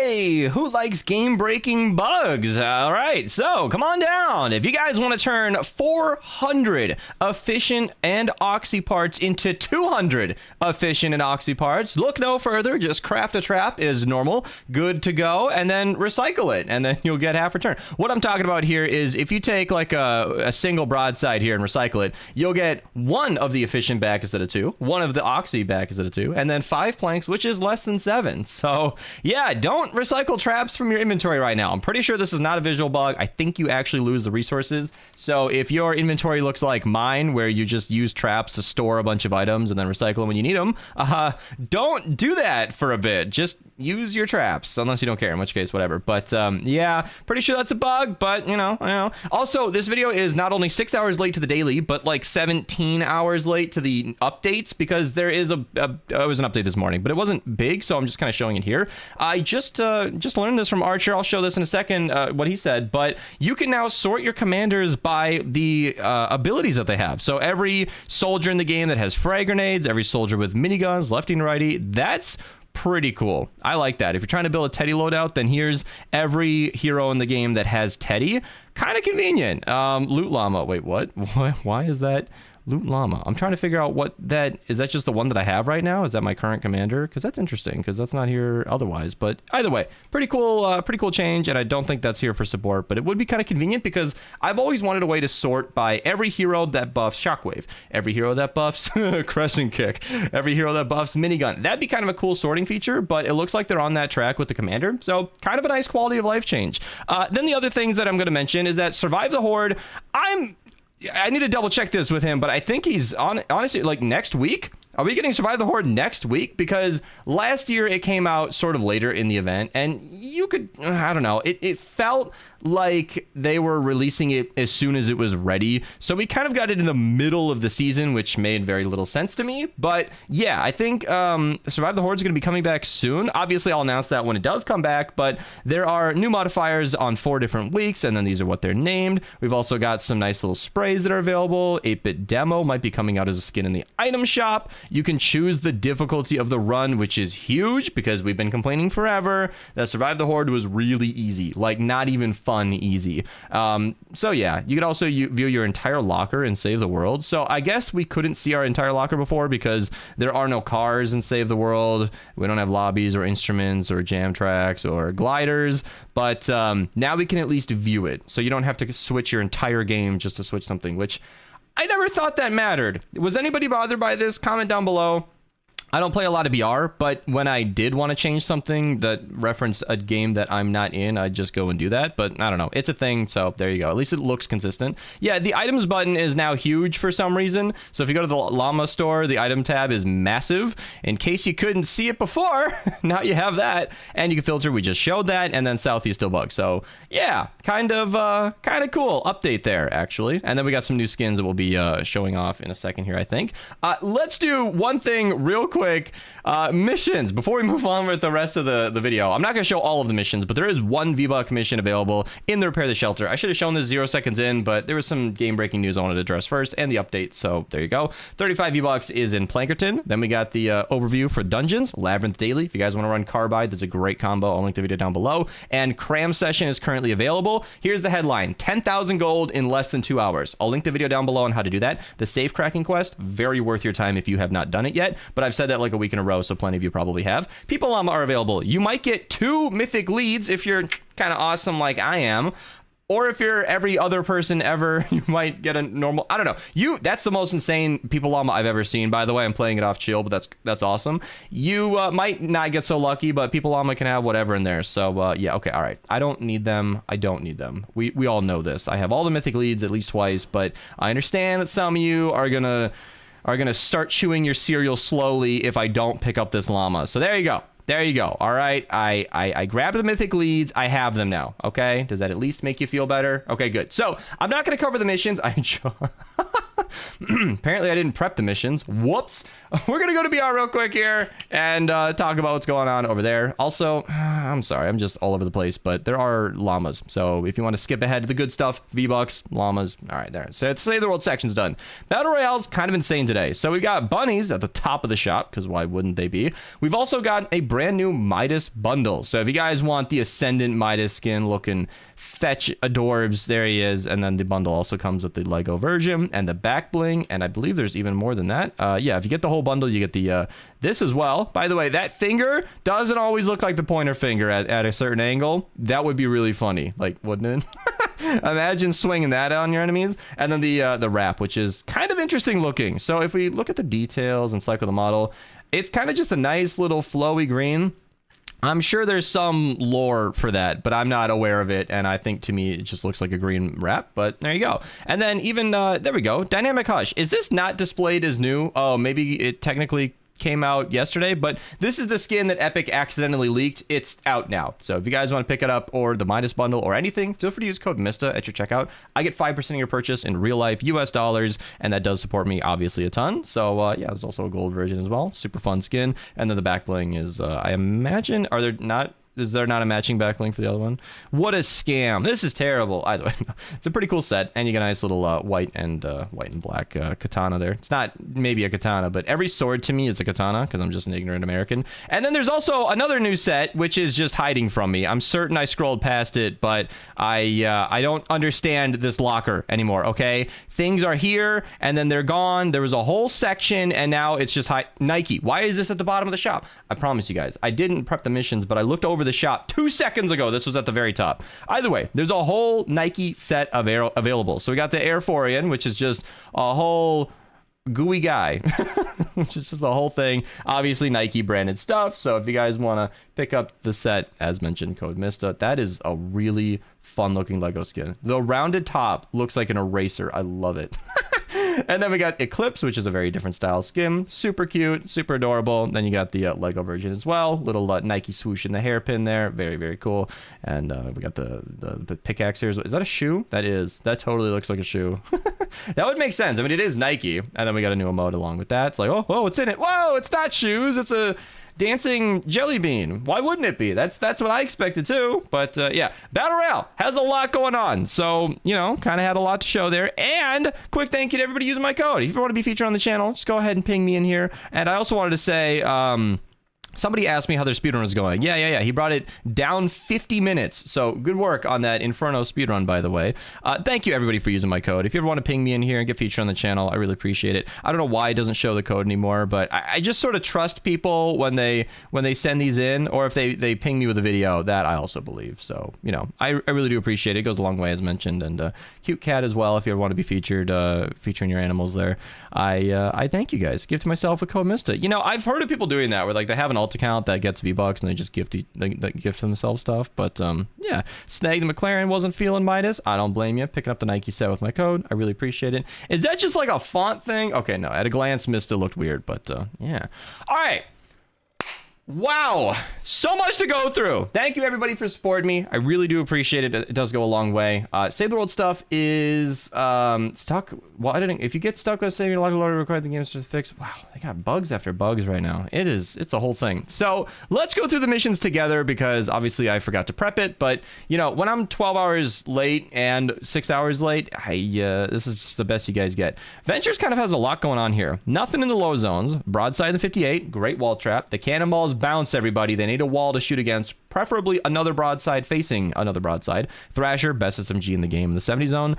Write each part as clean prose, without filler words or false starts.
Hey, who likes game-breaking bugs? All right, so come on down. If you guys want to turn 400 efficient and oxy parts into 200 efficient and oxy parts, look no further. Just craft a trap is normal, good to go, and then recycle it, and then you'll get half return. What I'm talking about here is if you take like a single broadside here and recycle it, you'll get one of the efficient back instead of two, one of the oxy back instead of two, and then 5 planks, which is less than 7. So yeah, don't recycle traps from your inventory right now. I'm pretty sure this is not a visual bug. I think you actually lose the resources. So if your inventory looks like mine, where you just use traps to store a bunch of items and then recycle them when you need them, don't do that for a bit. Just use your traps, unless you don't care, in which case, whatever. But yeah, pretty sure that's a bug, but you know. Also, this video is not only 6 hours late to the daily, but like 17 hours late to the updates, because there is it was an update this morning, but it wasn't big, so I'm just kind of showing it here. I just learned this from Archer. I'll show this in a second, what he said, but you can now sort your commanders by the abilities that they have. So every soldier in the game that has frag grenades, every soldier with miniguns, lefty and righty, that's pretty cool. I like that. If you're trying to build a Teddy loadout, then here's every hero in the game that has Teddy. Kind of convenient. Loot Llama. Wait, what? Why is that? Loot Llama. I'm trying to figure out what that is. That just the one that I have right now? Is that my current commander? Because that's interesting, because that's not here otherwise. But either way, pretty cool change, and I don't think that's here for support, but it would be kind of convenient because I've always wanted a way to sort by every hero that buffs Shockwave, every hero that buffs Crescent Kick, every hero that buffs Minigun. That'd be kind of a cool sorting feature, but it looks like they're on that track with the commander, so kind of a nice quality of life change. Then the other things that I'm going to mention is that Survive the Horde, I need to double check this with him, but I think he's on, honestly, like next week. Are we getting Survive the Horde next week? Because last year it came out sort of later in the event, and you could, I don't know, it felt like they were releasing it as soon as it was ready. So we kind of got it in the middle of the season, which made very little sense to me. But yeah, I think Survive the Horde is going to be coming back soon. Obviously, I'll announce that when it does come back, but there are new modifiers on 4 different weeks, and then these are what they're named. We've also got some nice little sprays that are available. 8-bit demo might be coming out as a skin in the item shop. You can choose the difficulty of the run, which is huge because we've been complaining forever that Survive the Horde was really easy, like not even fun easy. So yeah, you could also view your entire locker and Save the World. So I guess we couldn't see our entire locker before because there are no cars in Save the World. We don't have lobbies or instruments or jam tracks or gliders, but now we can at least view it. So you don't have to switch your entire game just to switch something, which I never thought that mattered. Was anybody bothered by this? Comment down below. I don't play a lot of BR, but when I did want to change something that referenced a game that I'm not in, I'd just go and do that. But I don't know. It's a thing, so there you go. At least it looks consistent. Yeah, the items button is now huge for some reason. So if you go to the Llama store, the item tab is massive. In case you couldn't see it before, now you have that. And you can filter. We just showed that. And then Southeast still bug. So yeah, kind of cool update there, actually. And then we got some new skins that we'll be showing off in a second here, I think. Let's do one thing real quick. Missions before we move on with the rest of the video. I'm not going to show all of the missions, but there is one V-Buck mission available in the Repair the Shelter. I should have shown this 0 seconds in, but there was some game-breaking news I wanted to address first, and the update, so there you go. 35 V-Bucks is in Plankerton. Then we got the overview for Dungeons, Labyrinth Daily. If you guys want to run Carbide, that's a great combo. I'll link the video down below. And Cram Session is currently available. Here's the headline: 10,000 gold in less than 2 hours. I'll link the video down below on how to do that. The safe cracking quest, very worth your time if you have not done it yet, but I've said that like a week in a row, so plenty of you probably have. People Llama are available. You might get 2 mythic leads if you're kind of awesome like I am, or if you're every other person ever, you might get a normal, I don't know. That's the most insane People Llama I've ever seen, by the way. I'm playing it off chill, but that's awesome. You might not get so lucky, but People Llama can have whatever in there. So yeah, okay, all right. I don't need them. I don't need them. We all know this. I have all the mythic leads at least twice, but I understand that some of you are gonna start chewing your cereal slowly if I don't pick up this llama. So there you go. There you go. All right. I grabbed the mythic leads. I have them now. Okay. Does that at least make you feel better? Okay, good. So I'm not going to cover the missions. Apparently I didn't prep the missions. Whoops. We're gonna go to BR real quick here and talk about what's going on over there. Also, I'm sorry, I'm just all over the place, but there are llamas. So if you want to skip ahead to the good stuff, V-Bucks, llamas. All right, there. So let's say the world section's done. Battle Royale's kind of insane today. So we got bunnies at the top of the shop, because why wouldn't they be? We've also got a brand new Midas bundle. So if you guys want the Ascendant Midas skin looking fetch adorbs, there he is. And then the bundle also comes with the Lego version and the back bling, and I believe there's even more than that. Yeah, if you get the whole bundle, you get the this as well. By the way, that finger doesn't always look like the pointer finger at a certain angle. That would be really funny, like, wouldn't it? Imagine swinging that on your enemies. And then the wrap, which is kind of interesting looking. So if we look at the details and cycle the model, it's kind of just a nice little flowy green. I'm sure there's some lore for that, but I'm not aware of it, and I think to me it just looks like a green wrap, but there you go. And then even, there we go, Dynamic Hush. Is this not displayed as new? Oh, maybe it technically came out yesterday, but this is the skin that Epic accidentally leaked. It's out now. So if you guys want to pick it up, or the Midas bundle or anything, feel free to use code Mista at your checkout. I get 5% of your purchase in real life US dollars, and that does support me obviously a ton. So yeah, there's also a gold version as well. Super fun skin. And then the back bling is, I imagine, is there not a matching backlink for the other one? What a scam. This is terrible. Either way, it's a pretty cool set, and you get a nice little white and black katana there. It's not maybe a katana, but every sword to me is a katana, because I'm just an ignorant American. And then there's also another new set, which is just hiding from me. I'm certain I scrolled past it, but I don't understand this locker anymore, okay? Things are here, and then they're gone. There was a whole section, and now it's just Nike. Why is this at the bottom of the shop? I promise you guys, I didn't prep the missions, but I looked over the shop 2 seconds ago. This was at the very top. Either way, there's a whole Nike set of available. So we got the Air Forian, which is just a whole gooey guy, which is just the whole thing. Obviously Nike branded stuff. So if you guys want to pick up the set, as mentioned, code Mista, that is a really fun looking Lego skin. The rounded top looks like an eraser. I love it. And then we got Eclipse, which is a very different style skin. Super cute, super adorable. Then you got the Lego version as well. Little Nike swoosh in the hairpin there. Very, very cool. And we got the pickaxe here. Is that a shoe? That is. That totally looks like a shoe. That would make sense. I mean, it is Nike. And then we got a new emote along with that. It's like, oh, whoa, what's in it? Whoa, it's not shoes. It's a dancing jelly bean. Why wouldn't it be? That's what I expected too. But yeah, Battle Royale has a lot going on. So, you know, kind of had a lot to show there. And quick thank you to everybody using my code. If you want to be featured on the channel, just go ahead and ping me in here. And I also wanted to say, somebody asked me how their speedrun was going. Yeah. He brought it down 50 minutes. So good work on that Inferno speedrun, by the way. Thank you, everybody, for using my code. If you ever want to ping me in here and get featured on the channel, I really appreciate it. I don't know why it doesn't show the code anymore, but I just sort of trust people when they send these in, or if they ping me with a video. That I also believe. So, you know, I really do appreciate it. It goes a long way, as mentioned. And cute cat as well, if you ever want to be featured, featuring your animals there. I thank you guys. Give to myself with code Mista. You know, I've heard of people doing that, where like they have an alt account that gets V-Bucks and they just gift themselves stuff. But yeah, Snag the McLaren wasn't feeling Midas. I don't blame you. Picking up the Nike set with my code, I really appreciate it. Is that just like a font thing? Okay, no, at a glance Mista looked weird, but yeah. All right. Wow, so much to go through. Thank you, everybody, for supporting me. I really do appreciate it. It does go a long way. Save the World stuff is stuck. Well, if you get stuck with saving a lot of required the games to fix. Wow, they got bugs after bugs right now. It's a whole thing. So let's go through the missions together, because obviously I forgot to prep it. But you know, when I'm 12 hours late and 6 hours late, this is just the best you guys get. Ventures kind of has a lot going on here. Nothing in the low zones. Broadside in the 58. Great wall trap. The cannonballs bounce, everybody. They need a wall to shoot against, preferably another broadside facing another broadside. Thrasher, best SMG in the game in the 70 zone.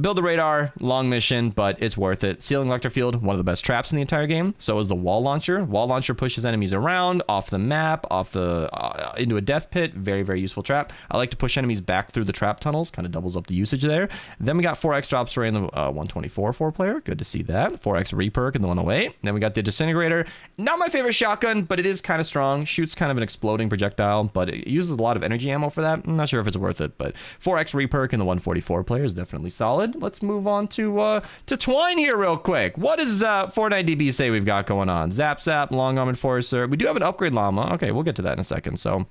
Build a radar, long mission, but it's worth it. Ceiling Electro Field, one of the best traps in the entire game. So is the Wall Launcher. Wall Launcher pushes enemies around, off the map, into a death pit. Very, very useful trap. I like to push enemies back through the trap tunnels. Kind of doubles up the usage there. Then we got 4x drop spray in the 124 4-player. Good to see that. 4x reperk in the 108. Then we got the Disintegrator. Not my favorite shotgun, but it is kind of strong. Shoots kind of an exploding projectile, but it uses a lot of energy ammo for that. I'm not sure if it's worth it, but 4x reperk in the 144 player is definitely solid. Let's move on to Twine here real quick. What does Fortnite DB say we've got going on? Zap, long arm enforcer. We do have an upgrade llama. Okay, we'll get to that in a second. So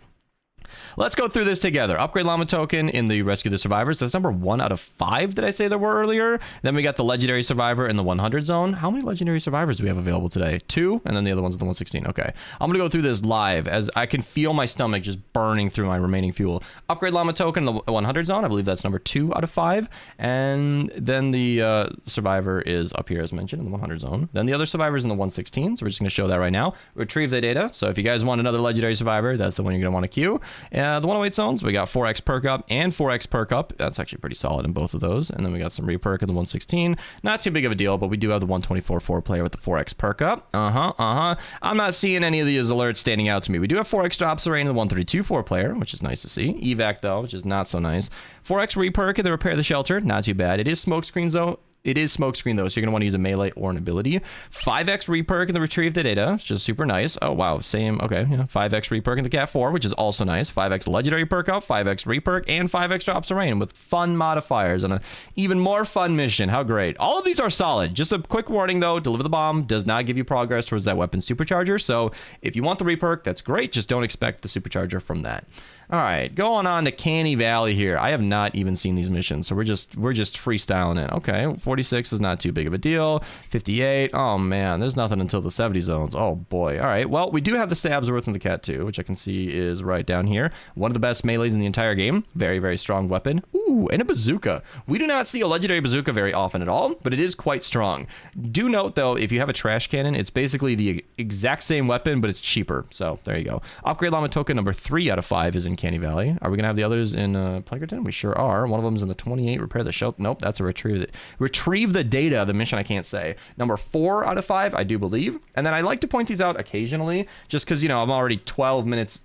Let's go through this together. Upgrade llama token in the Rescue the Survivors. That's number 1 out of 5, did I say there were earlier? Then we got the Legendary Survivor in the 100 zone. How many Legendary Survivors do we have available today? 2, and then the other one's in the 116. Okay. I'm going to go through this live as I can feel my stomach just burning through my remaining fuel. Upgrade llama token in the 100 zone. I believe that's number 2 out of 5. And then the Survivor is up here as mentioned in the 100 zone. Then the other Survivor's in the 116. So we're just going to show that right now. Retrieve the data. So if you guys want another Legendary Survivor, that's the one you're going to want to queue. The 108 zones, we got 4x perk up and 4x perk up. That's actually pretty solid in both of those. And then we got some reperk in the 116. Not too big of a deal, but we do have the 124 4-player with the 4x perk up. I'm not seeing any of these alerts standing out to me. We do have 4x drops array in the 132 4-player, which is nice to see. Evac though, which is not so nice. 4x reperk in the repair the shelter, not too bad. It is smoke screens though. It is smokescreen though, so you're gonna want to use a melee or an ability. 5x reperk in the retrieve the data, which is super nice. Oh wow, same. Okay, yeah. 5x reperk in the cat 4, which is also nice. 5x legendary perk up, 5x reperk, and 5x drops of rain with fun modifiers on an even more fun mission. How great! All of these are solid. Just a quick warning though: deliver the bomb does not give you progress towards that weapon supercharger. So if you want the reperk, that's great. Just don't expect the supercharger from that. All right, going on to Canny Valley here. I have not even seen these missions, so we're just freestyling it. Okay, 46 is not too big of a deal. 58, oh man, there's nothing until the 70 zones. Oh boy. All right, well, we do have the stabs worth in the cat 2, which I can see is right down here. One of the best melees in the entire game. Very, very strong weapon. Ooh, and a bazooka. We do not see a legendary bazooka very often at all, but it is quite strong. Do note though, if you have a trash cannon, it's basically the exact same weapon, but it's cheaper. So there you go. Upgrade llama token number 3 out of 5 is in Canny Valley. Are we gonna have the others in Plankerton? We sure are. One of them's in the 28. Repair the shelter. Nope, that's a retrieve the data. The mission I can't say. Number 4 out of 5, I do believe. And then I like to point these out occasionally, just because you know I'm already 12 minutes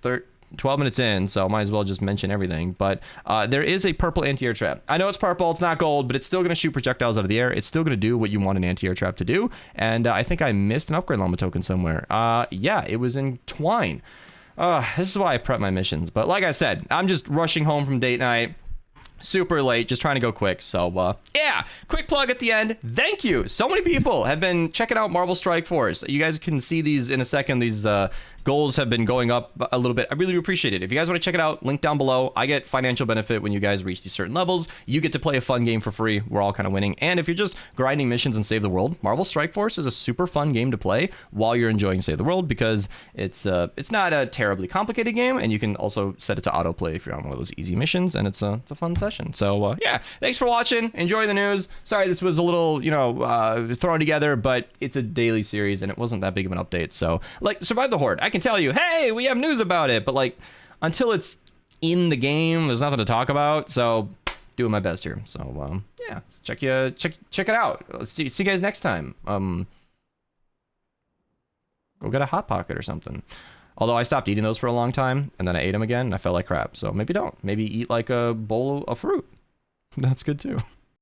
in, so I might as well just mention everything. But there is a purple anti-air trap. I know it's purple, it's not gold, but it's still going to shoot projectiles out of the air. It's still going to do what you want an anti-air trap to do. And I think I missed an upgrade llama token somewhere. Yeah, it was in Twine. This is why I prep my missions. But like I said, I'm just rushing home from date night. Super late, just trying to go quick. So yeah, quick plug at the end. Thank you. So many people have been checking out Marvel Strike Force. You guys can see these in a second. These goals have been going up a little bit. I really appreciate it. If you guys want to check it out, link down below. I get financial benefit when you guys reach these certain levels. You get to play a fun game for free. We're all kind of winning. And if you're just grinding missions and save the world, Marvel Strike Force is a super fun game to play while you're enjoying Save the World, because it's not a terribly complicated game, and you can also set it to autoplay if you're on one of those easy missions, and it's a fun session. So yeah, thanks for watching. Enjoy the news. Sorry this was a little, you know, thrown together, but it's a daily series and it wasn't that big of an update. So like, survive the Horde. I can tell you, hey, we have news about it, but like until it's in the game, there's nothing to talk about. So doing my best here. So yeah, check it out. See you guys next time. Go get a hot pocket or something. Although I stopped eating those for a long time and then I ate them again and I felt like crap. So maybe don't. Maybe eat like a bowl of fruit. That's good too.